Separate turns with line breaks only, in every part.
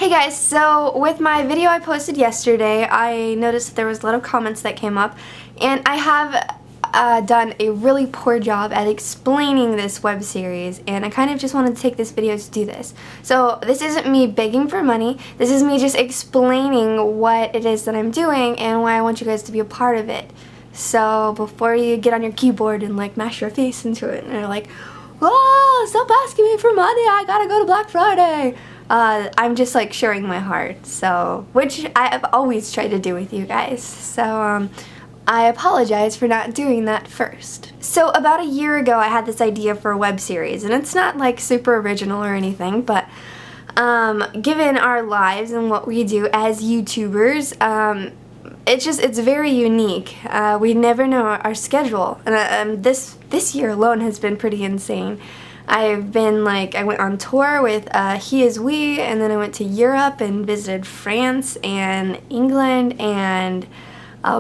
Hey guys, so with my video I posted yesterday, I noticed that there was a lot of comments that came up, and I have done a really poor job at explaining this web series, and I kind of just wanted to take this video to do this. So this isn't me begging for money, this is me just explaining what it is that I'm doing and why I want you guys to be a part of it. So before you get on your keyboard and like mash your face into it and you're like, "Whoa, stop asking me for money, I gotta go to Black Friday." I'm just like sharing my heart, so, which I've always tried to do with you guys, so I apologize for not doing that first. So about a year ago I had this idea for a web series, and it's not like super original or anything, but given our lives and what we do as YouTubers, it's very unique. We never know our schedule, and this year alone has been pretty insane. I went on tour with He Is We, and then I went to Europe and visited France and England and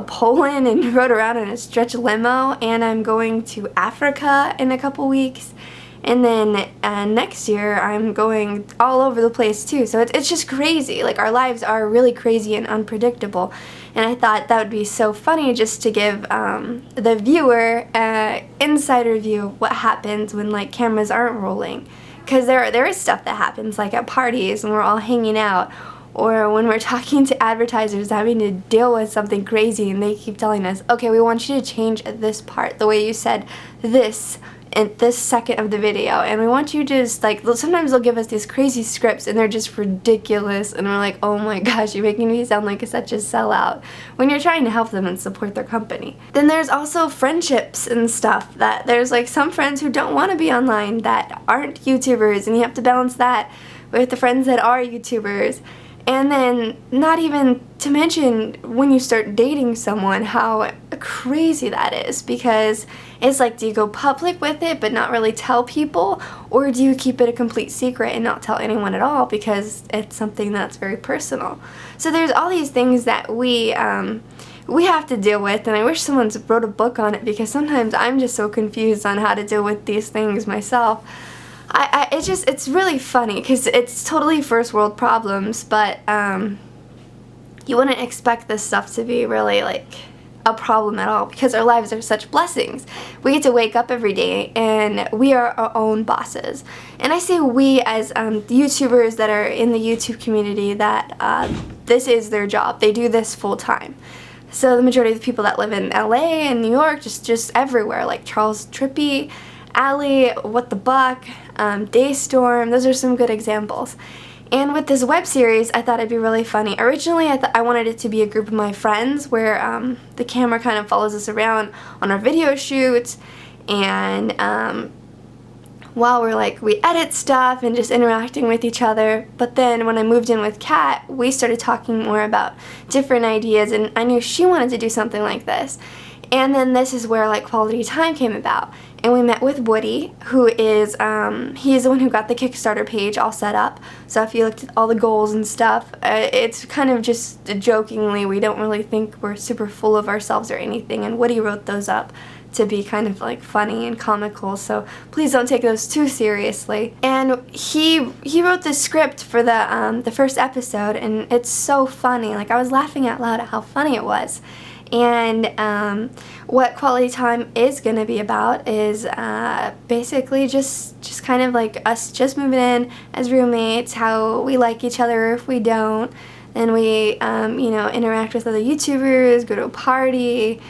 Poland and rode around in a stretch limo, and I'm going to Africa in a couple weeks, and then next year I'm going all over the place too, so it's just crazy. Like, our lives are really crazy and unpredictable, and I thought that would be so funny just to give the viewer an insider view of what happens when like cameras aren't rolling, because there is stuff that happens like at parties when we're all hanging out, or when we're talking to advertisers having to deal with something crazy and they keep telling us, okay, we want you to change this part, the way you said this in this second of the video, and we want you to just, like, sometimes they'll give us these crazy scripts and they're just ridiculous, and we're like, oh my gosh, you're making me sound like such a sellout, when you're trying to help them and support their company. Then there's also friendships and stuff, that there's like some friends who don't want to be online that aren't YouTubers, and you have to balance that with the friends that are YouTubers. And then, not even to mention, when you start dating someone, how crazy that is, because it's like, do you go public with it but not really tell people, or do you keep it a complete secret and not tell anyone at all because it's something that's very personal? So there's all these things that we have to deal with, and I wish someone wrote a book on it, because sometimes I'm just so confused on how to deal with these things myself. It's really funny because it's totally first world problems, but you wouldn't expect this stuff to be really like a problem at all, because our lives are such blessings. We get to wake up every day and we are our own bosses. And I say we as YouTubers that are in the YouTube community, that this is their job. They do this full time. So the majority of the people that live in LA and New York, just everywhere, like Charles Trippy, Allie, What the Buck, Daystorm, those are some good examples. And with this web series, I thought it'd be really funny. Originally, I wanted it to be a group of my friends where the camera kind of follows us around on our video shoots, and while we edit stuff and just interacting with each other. But then when I moved in with Kat, we started talking more about different ideas, and I knew she wanted to do something like this. And then this is where like quality time came about, and we met with Woody, who is he's the one who got the Kickstarter page all set up. So if you looked at all the goals and stuff, it's kind of just jokingly, we don't really think we're super full of ourselves or anything, and Woody wrote those up to be kind of like funny and comical, so please don't take those too seriously. And he wrote the script for the first episode, and it's so funny. Like, I was laughing out loud at how funny it was. And what quality time is going to be about is basically just kind of like us just moving in as roommates, how we like each other if we don't, then we interact with other YouTubers, go to a party,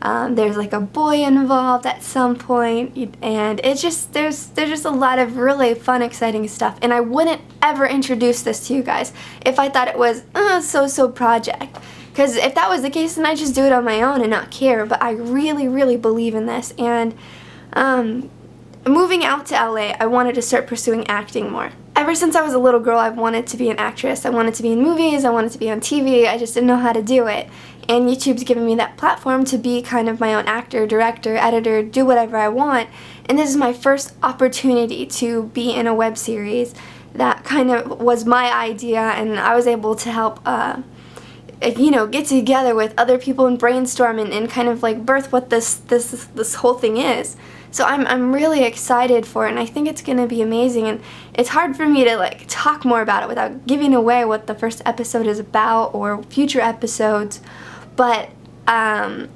there's like a boy involved at some point, and it's just there's just a lot of really fun, exciting stuff. And I wouldn't ever introduce this to you guys if I thought it was so project. Because if that was the case, then I'd just do it on my own and not care. But I really, really believe in this. And moving out to LA, I wanted to start pursuing acting more. Ever since I was a little girl, I've wanted to be an actress. I wanted to be in movies. I wanted to be on TV. I just didn't know how to do it. And YouTube's given me that platform to be kind of my own actor, director, editor, do whatever I want. And this is my first opportunity to be in a web series that kind of was my idea, and I was able to help get together with other people and brainstorm and kind of like birth what this whole thing is. So I'm really excited for it, and I think it's going to be amazing. And it's hard for me to like talk more about it without giving away what the first episode is about or future episodes. But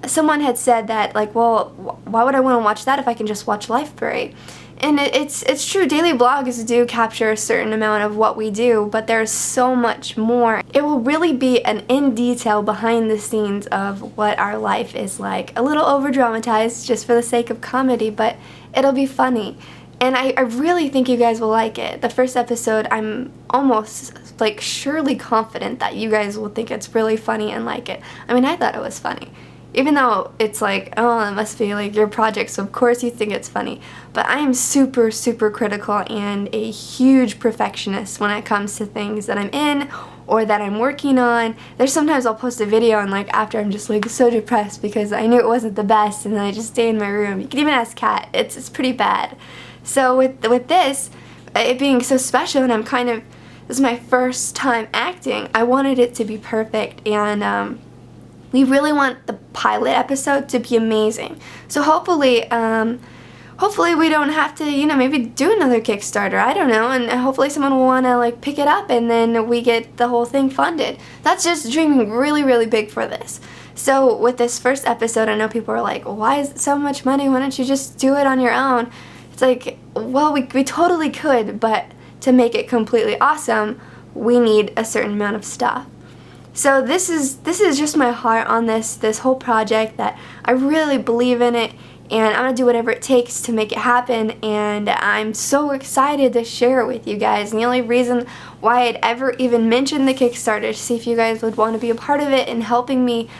someone had said that, like, well, why would I want to watch that if I can just watch LifeBurry? And it's true, daily blogs do capture a certain amount of what we do, but there's so much more. It will really be an in detail behind the scenes of what our life is like. A little over dramatized just for the sake of comedy, but it'll be funny. And I really think you guys will like it. The first episode, I'm almost like surely confident that you guys will think it's really funny and like it. I mean, I thought it was funny. Even though it's like, oh, it must be like your project, so of course you think it's funny. But I am super, super critical and a huge perfectionist when it comes to things that I'm in or that I'm working on. There's sometimes I'll post a video and like after I'm just like so depressed because I knew it wasn't the best, and then I just stay in my room. You can even ask Kat. It's pretty bad. So with this, it being so special, and this is my first time acting, I wanted it to be perfect, and we really want the pilot episode to be amazing. So hopefully we don't have to, maybe do another Kickstarter, I don't know, and hopefully someone will want to like pick it up and then we get the whole thing funded. That's just dreaming really, really big for this. So with this first episode, I know people are like, why is it so much money? Why don't you just do it on your own? It's like, well, we totally could, but to make it completely awesome, we need a certain amount of stuff. So this is just my heart on this whole project, that I really believe in it, and I'm going to do whatever it takes to make it happen, and I'm so excited to share it with you guys. And the only reason why I'd ever even mentioned the Kickstarter, to see if you guys would want to be a part of it and helping me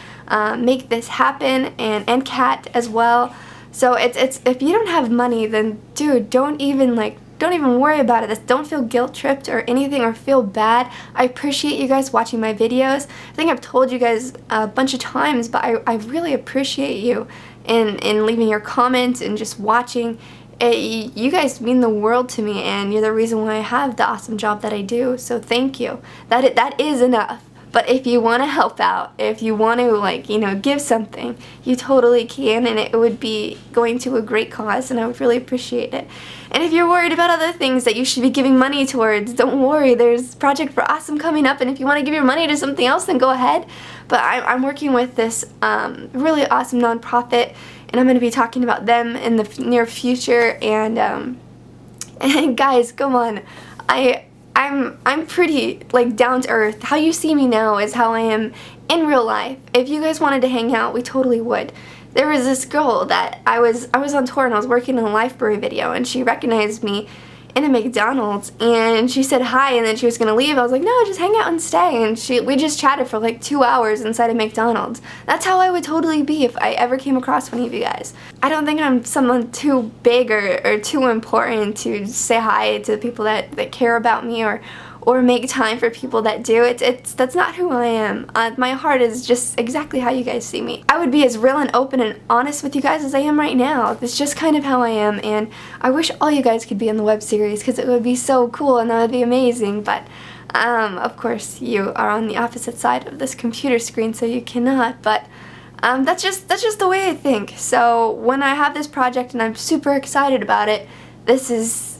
make this happen, and Kat as well. So it's if you don't have money, then dude, don't even worry about it. Don't feel guilt tripped or anything or feel bad. I appreciate you guys watching my videos. I think I've told you guys a bunch of times, but I really appreciate you in leaving your comments and just watching. You guys mean the world to me, and you're the reason why I have the awesome job that I do. So thank you. That is enough. But if you want to help out, if you want to give something, you totally can, and it would be going to a great cause, and I would really appreciate it. And if you're worried about other things that you should be giving money towards, don't worry, there's Project for Awesome coming up, and if you want to give your money to something else, then go ahead. But I'm working with this really awesome nonprofit, and I'm going to be talking about them in the near future, and guys, come on, I'm pretty like down to earth. How you see me now is how I am in real life. If you guys wanted to hang out, we totally would. There was this girl that I was on tour, and I was working on a LifeBurry video, and she recognized me in a McDonald's, and she said hi, and then she was gonna leave. I was like, no, just hang out and stay. And we just chatted for like 2 hours inside of McDonald's. That's how I would totally be if I ever came across one of you guys. I don't think I'm someone too big or too important to say hi to people that care about me or make time for people that do. That's not who I am. My heart is just exactly how you guys see me. I would be as real and open and honest with you guys as I am right now. It's just kind of how I am, and I wish all you guys could be in the web series because it would be so cool and that would be amazing, but of course you are on the opposite side of this computer screen, so you cannot, but that's just the way I think. So when I have this project and I'm super excited about it, this is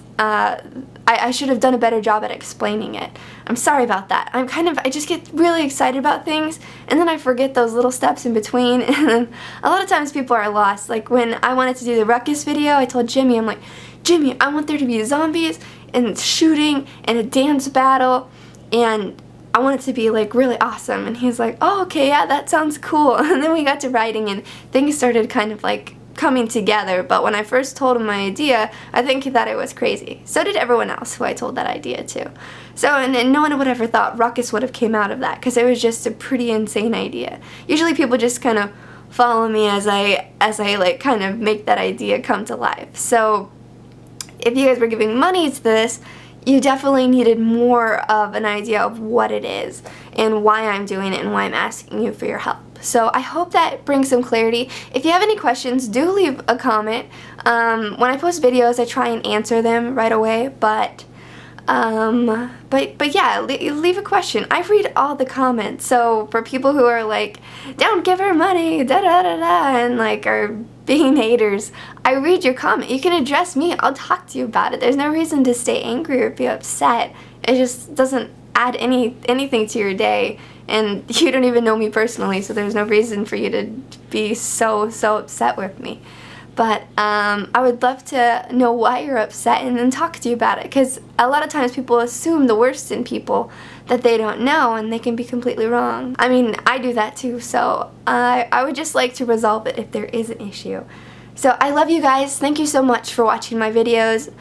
I should have done a better job at explaining it. I'm sorry about that. I just get really excited about things, and then I forget those little steps in between, and then a lot of times people are lost. Like when I wanted to do the Ruckus video, I told Jimmy, I'm like, Jimmy, I want there to be zombies and shooting and a dance battle, and I want it to be like really awesome. And he's like, oh, okay, yeah, that sounds cool. And then we got to writing, and things started kind of like coming together. But when I first told him my idea, I think he thought it was crazy. So did everyone else who I told that idea to. So, and no one would ever thought Ruckus would have came out of that, because it was just a pretty insane idea. Usually people just kind of follow me as I like kind of make that idea come to life. So if you guys were giving money to this, you definitely needed more of an idea of what it is and why I'm doing it and why I'm asking you for your help. So I hope that brings some clarity. If you have any questions, do leave a comment. When I post videos, I try and answer them right away, but But yeah, leave a question. I read all the comments. So for people who are like, don't give her money, da da da da, and like are being haters, I read your comment. You can address me. I'll talk to you about it. There's no reason to stay angry or be upset. It just doesn't add anything to your day. And you don't even know me personally, so there's no reason for you to be so upset with me. But I would love to know why you're upset and then talk to you about it, because a lot of times people assume the worst in people that they don't know, and they can be completely wrong. I mean, I do that too, so I would just like to resolve it if there is an issue. So I love you guys. Thank you so much for watching my videos.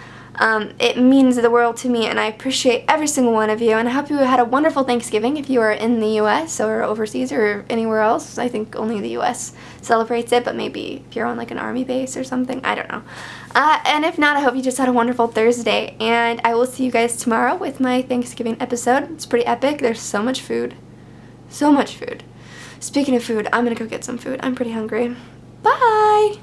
It means the world to me, and I appreciate every single one of you, and I hope you had a wonderful Thanksgiving if you are in the US or overseas or anywhere else. I think only the US celebrates it, but maybe if you're on like an army base or something, I don't know. And if not, I hope you just had a wonderful Thursday, and I will see you guys tomorrow with my Thanksgiving episode. It's pretty epic. There's so much food. So much food. Speaking of food, I'm gonna go get some food. I'm pretty hungry. Bye!